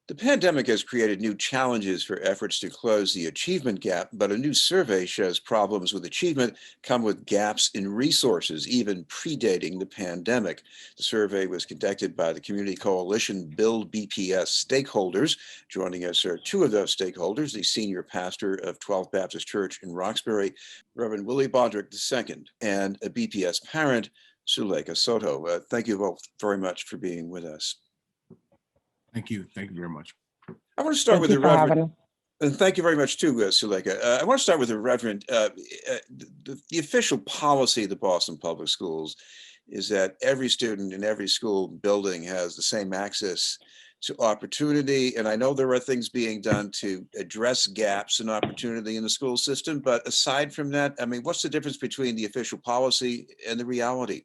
The pandemic has created new challenges for efforts to close the achievement gap, but a new survey shows problems with achievement come with gaps in resources, even predating the pandemic. The survey was conducted by the community coalition BuildBPS Stakeholders. Joining us are two of those stakeholders, the senior pastor of 12th Baptist Church in Roxbury, Reverend Willie Bodrick II, and a BPS parent, Suleika Soto. Thank you both very much for being with us. Thank you. Thank you very much. I want to start with the Reverend. And thank you very much too, Suleika. I want to start with the Reverend. The official policy of the Boston Public Schools is that every student in every school building has the same access to opportunity. And I know there are things being done to address gaps in opportunity in the school system. But aside from that, I mean, what's the difference between the official policy and the reality?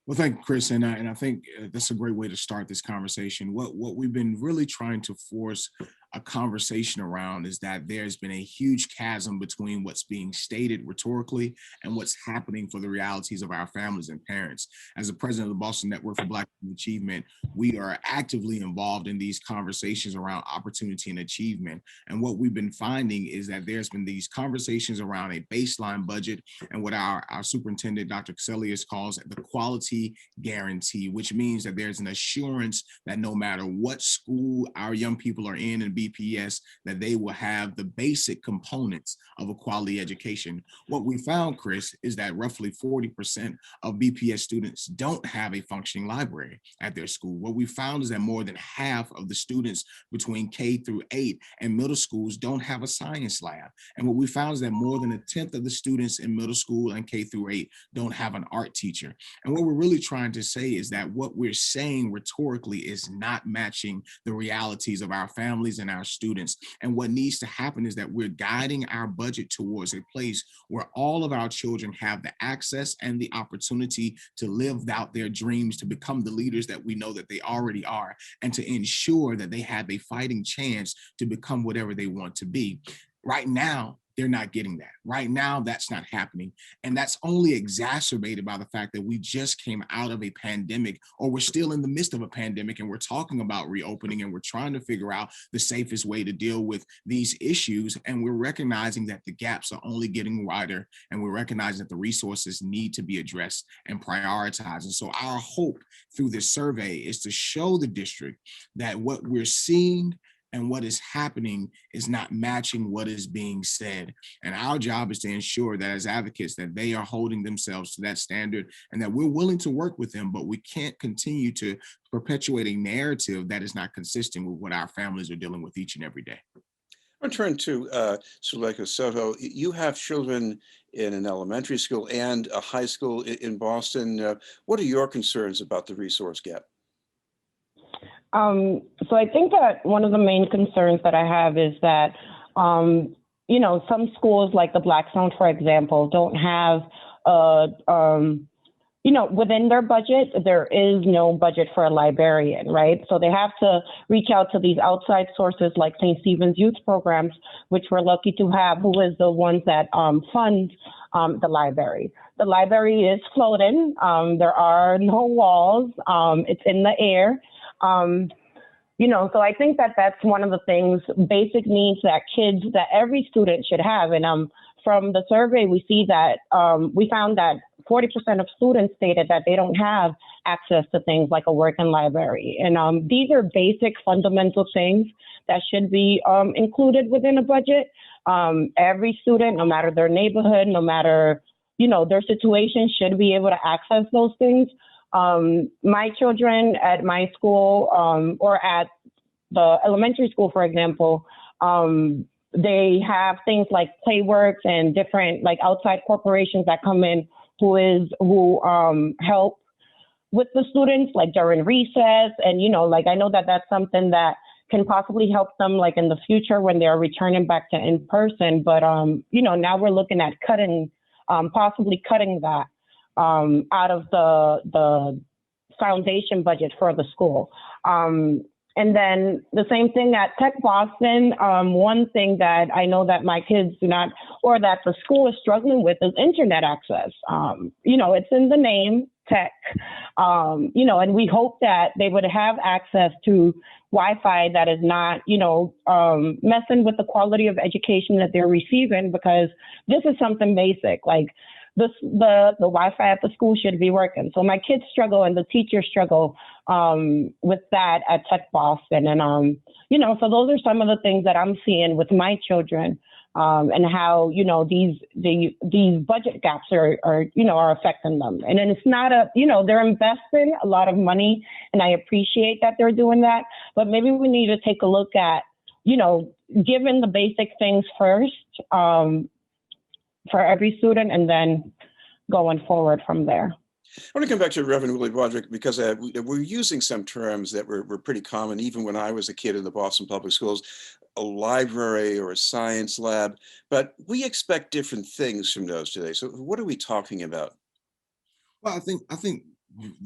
Well, thank you, Chris. And I think that's a great way to start this conversation. What we've been really trying to force a conversation around is that there's been a huge chasm between what's being stated rhetorically and what's happening for the realities of our families and parents. As the president of the Boston Network for Black Achievement, we are actively involved in these conversations around opportunity and achievement. And what we've been finding is that there's been these conversations around a baseline budget and what our superintendent, Dr. Casellius, calls the quality guarantee, which means that there's an assurance that no matter what school our young people are in BPS, that they will have the basic components of a quality education. What we found, Chris, is that roughly 40% of BPS students don't have a functioning library at their school. What we found is that more than half of the students between K through 8 and middle schools don't have a science lab. And what we found is that more than a tenth of the students in middle school and K through 8 don't have an art teacher. And what we're really trying to say is that what we're saying rhetorically is not matching the realities of our families and our students. And what needs to happen is that we're guiding our budget towards a place where all of our children have the access and the opportunity to live out their dreams, to become the leaders that we know that they already are, and to ensure that they have a fighting chance to become whatever they want to be. Right now, they're not getting that. Right now, that's not happening. And that's only exacerbated by the fact that we just came out of a pandemic, or we're still in the midst of a pandemic, and we're talking about reopening, and we're trying to figure out the safest way to deal with these issues. And we're recognizing that the gaps are only getting wider, and we're recognizing that the resources need to be addressed and prioritized. And so our hope through this survey is to show the district that what we're seeing and what is happening is not matching what is being said. And our job is to ensure that as advocates that they are holding themselves to that standard and that we're willing to work with them, but we can't continue to perpetuate a narrative that is not consistent with what our families are dealing with each and every day. I'll turn to Suleika Soto. You have children in an elementary school and a high school in Boston. What are your concerns about the resource gap? So I think that one of the main concerns that I have is that, some schools like the Blackstone, for example, don't have, within their budget, there is no budget for a librarian, right? So they have to reach out to these outside sources like St. Stephen's Youth Programs, which we're lucky to have, who is the ones that fund the library. The library is floating. There are no walls. It's in the air. So I think that that's one of the things, basic needs that every student should have. And from the survey, we see that we found that 40% of students stated that they don't have access to things like a working library. And these are basic fundamental things that should be included within a budget. Every student, no matter their neighborhood, no matter, their situation, should be able to access those things. My children at my school or at the elementary school, for example, they have things like Playworks and different like outside corporations that come in who help with the students like during recess. And, I know that that's something that can possibly help them like in the future when they're returning back to in person. But, now we're looking at possibly cutting that out of the foundation budget for the school. And then the same thing at Tech Boston. One thing that I know that my kids do not, or that the school is struggling with, is internet access. It's in the name, tech, and we hope that they would have access to Wi-Fi that is not, messing with the quality of education that they're receiving, because this is something basic. Like the Wi-Fi at the school should be working. So my kids struggle and the teachers struggle with that at Tech Boston. And, so those are some of the things that I'm seeing with my children, and how, these budget gaps are affecting them. And then it's not they're investing a lot of money, and I appreciate that they're doing that, but maybe we need to take a look at, giving the basic things first, for every student, and then going forward from there. I want to come back to Reverend Willie Bodrick, because we're using some terms that were pretty common even when I was a kid in the Boston Public Schools, a library or a science lab, but we expect different things from those today. So what are we talking about? Well, I think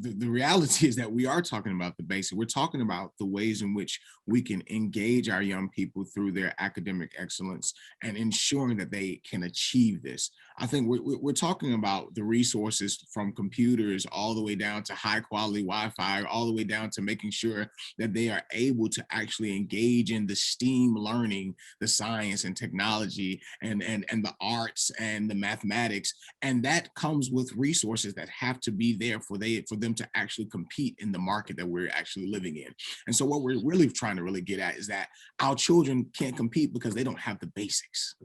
the reality is that we are talking about the basic. We're talking about the ways in which we can engage our young people through their academic excellence and ensuring that they can achieve this. I think we're talking about the resources from computers all the way down to high quality Wi-Fi, all the way down to making sure that they are able to actually engage in the STEAM learning, the science and technology and the arts and the mathematics. And that comes with resources that have to be there for them to actually compete in the market that we're actually living in. And so what we're really trying to really get at is that our children can't compete because they don't have the basics.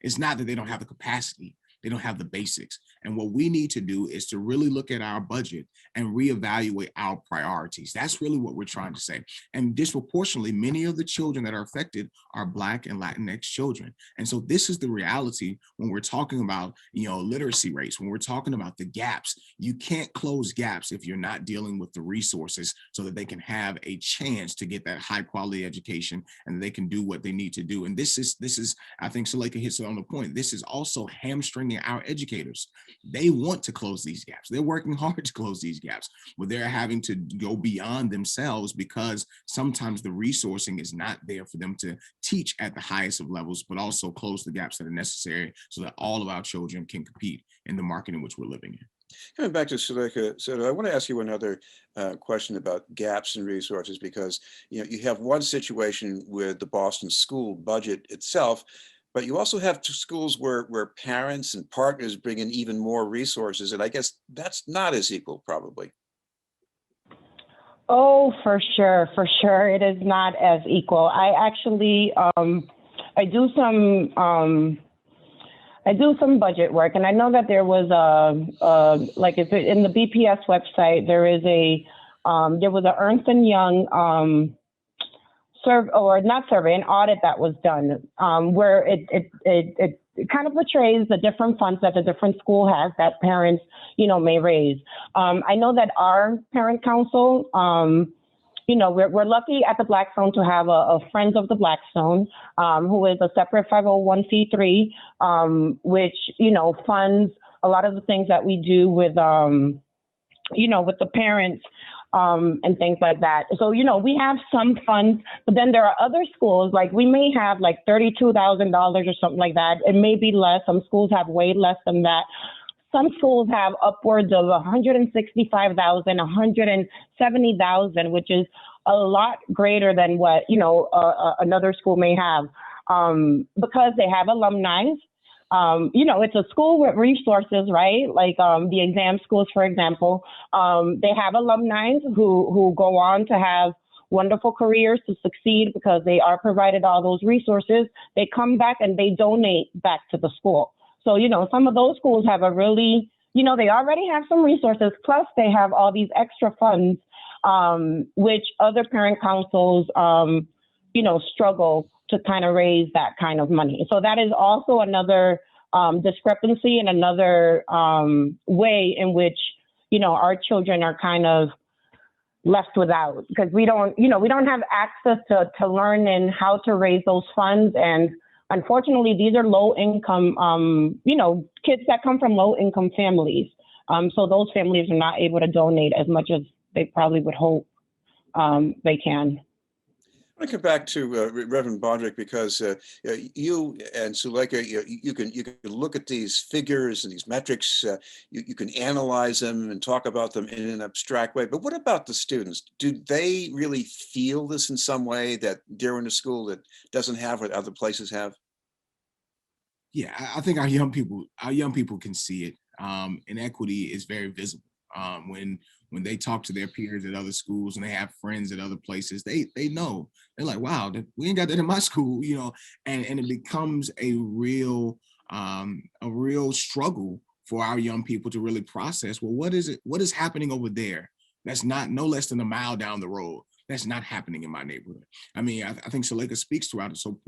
It's not that they don't have the capacity, they don't have the basics. And what we need to do is to really look at our budget and reevaluate our priorities. That's really what we're trying to say. And disproportionately, many of the children that are affected are Black and Latinx children. And so this is the reality when we're talking about, literacy rates, when we're talking about the gaps. You can't close gaps if you're not dealing with the resources so that they can have a chance to get that high quality education and they can do what they need to do. And this is, I think Suleika hits it on the point. This is also hamstringing our educators. They want to close these gaps. They're working hard to close these gaps, but they're having to go beyond themselves because sometimes the resourcing is not there for them to teach at the highest of levels, but also close the gaps that are necessary so that all of our children can compete in the market in which we're living in. Coming back to Suleika, Soto, I want to ask you another question about gaps in resources, because you have one situation with the Boston school budget itself, but you also have schools where parents and partners bring in even more resources, and I guess that's not as equal, probably. Oh, for sure. It is not as equal. I actually, I do some budget work, and I know that there was if in the BPS website, there was a Ernst & Young an audit that was done, where it kind of portrays the different funds that the different school has that parents, may raise. I know that our parent council, we're lucky at the Blackstone to have a Friends of the Blackstone, who is a separate 501c3, which, funds a lot of the things that we do with, with the parents, and things like that. So, we have some funds, but then there are other schools, like we may have like $32,000 or something like that. It may be less. Some schools have way less than that. Some schools have upwards of 165,000, 170,000, which is a lot greater than what, another school may have, because they have alumni. It's a school with resources, right? Like the exam schools, for example, they have alumni who go on to have wonderful careers, to succeed because they are provided all those resources. They come back and they donate back to the school. So, some of those schools have a really, they already have some resources, plus they have all these extra funds, which other parent councils, struggle to kind of raise that kind of money. So that is also another discrepancy and another way in which, our children are kind of left without, because we don't have access to learning how to raise those funds. And unfortunately, these are low income, kids that come from low income families. So those families are not able to donate as much as they probably would hope they can. I want to come back to Reverend Bodrick because you and Suleika, you can look at these figures and these metrics. You can analyze them and talk about them in an abstract way. But what about the students? Do they really feel this in some way, that they're in a school that doesn't have what other places have? Yeah, I think our young people can see it. Inequity is very visible. When they talk to their peers at other schools and they have friends at other places, they know. They're like, wow, we ain't got that in my school, and it becomes a real struggle for our young people to really process. Well, what is happening over there? That's not no less than a mile down the road. That's not happening in my neighborhood. I mean, I think Suleika speaks throughout it so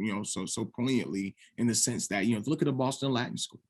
poignantly in the sense that, look at the Boston Latin School,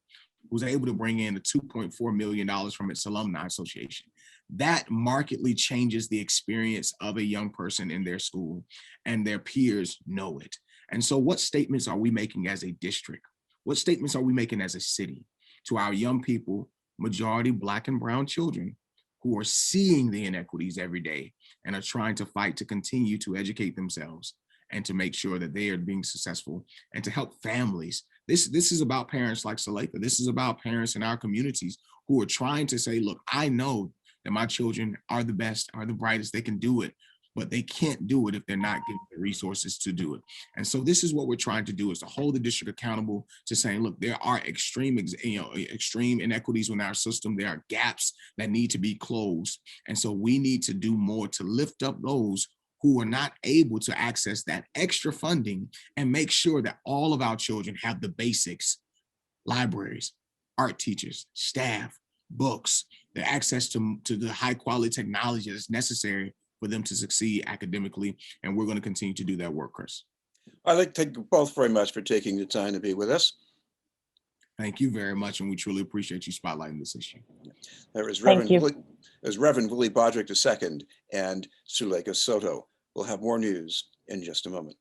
was able to bring in the $2.4 million from its alumni association. That markedly changes the experience of a young person in their school, and their peers know it. And so what statements are we making as a district? What statements are we making as a city to our young people, majority Black and brown children, who are seeing the inequities every day and are trying to fight to continue to educate themselves and to make sure that they are being successful and to help families. This is about parents like Suleika. This is about parents in our communities who are trying to say, look, I know that my children are the best, are the brightest, they can do it, but they can't do it if they're not given the resources to do it. And so this is what we're trying to do, is to hold the district accountable to saying, look, there are extreme inequities in our system. There are gaps that need to be closed. And so we need to do more to lift up those who are not able to access that extra funding and make sure that all of our children have the basics: libraries, art teachers, staff, books, the access to the high quality technology that's necessary for them to succeed academically. And we're going to continue to do that work, Chris. I'd like to thank you both very much for taking the time to be with us. Thank you very much, and we truly appreciate you spotlighting this issue. There is Thank you. Reverend Willie Bodrick II and Suleika Soto. We'll have more news in just a moment.